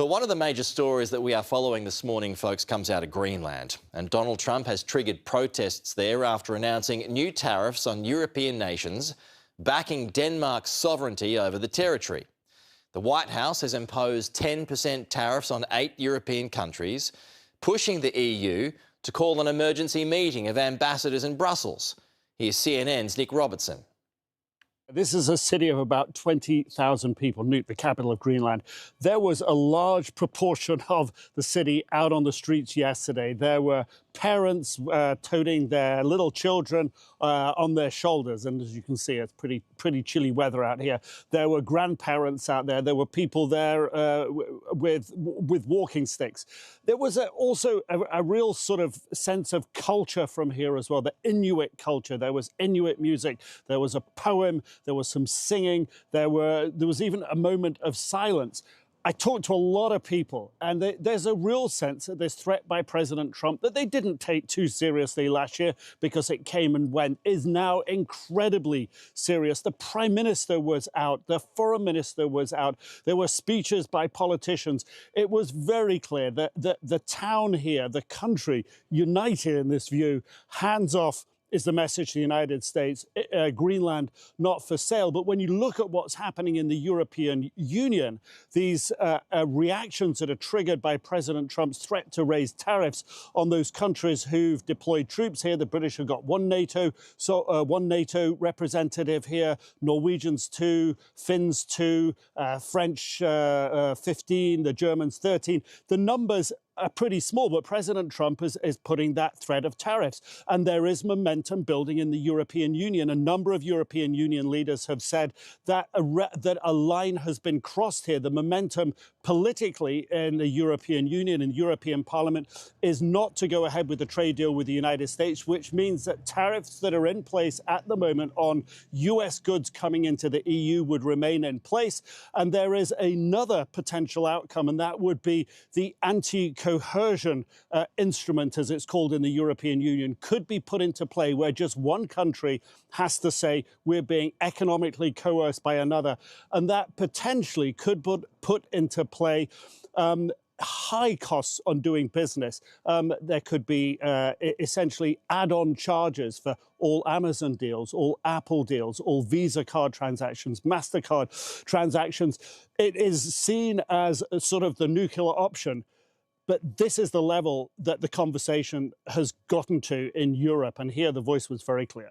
But one of the major stories that we are following this morning, folks, comes out of Greenland. And Donald Trump has triggered protests there after announcing new tariffs on European nations, backing Denmark's sovereignty over the territory. The White House has imposed 10% tariffs on 8 European countries, pushing the EU to call an emergency meeting of ambassadors in Brussels. Here's CNN's Nick Robertson. This is a city of about 20,000 people, Nuuk, the capital of Greenland. There was a large proportion of the city out on the streets yesterday. There were parents toting their little children on their shoulders. And as you can see, it's pretty chilly weather out here. There were grandparents out there. There were people there with walking sticks. There was also a real sort of sense of culture from here as well, the Inuit culture. There was Inuit music. There was a poem. There was some singing. There was even a moment of silence. I talked to a lot of people, and there's a real sense that this threat by President Trump that they didn't take too seriously last year because it came and went is now incredibly serious. The Prime Minister was out. The Foreign Minister was out. There were speeches by politicians. It was very clear that the town here, the country, united in this view, hands off is the message to the United States. Greenland not for sale. But when you look at what's happening in the European Union, these reactions that are triggered by President Trump's threat to raise tariffs on those countries who've deployed troops here. The British have got one NATO representative here, Norwegians 2, Finns 2, French 15, the Germans 13. The numbers are pretty small, but President Trump is putting that threat of tariffs. And there is momentum building in the European Union. A number of European Union leaders have said that a line has been crossed here. The momentum politically in the European Union and European Parliament is not to go ahead with the trade deal with the United States, which means that tariffs that are in place at the moment on US goods coming into the EU would remain in place. And there is another potential outcome, and that would be the anti-coercion instrument, as it's called in the European Union, could be put into play where just one country has to say we're being economically coerced by another. And that potentially could put into play high costs on doing business. There could be essentially add-on charges for all Amazon deals, all Apple deals, all Visa card transactions, MasterCard transactions. It is seen as sort of the nuclear option. But this is the level that the conversation has gotten to in Europe. And here the voice was very clear.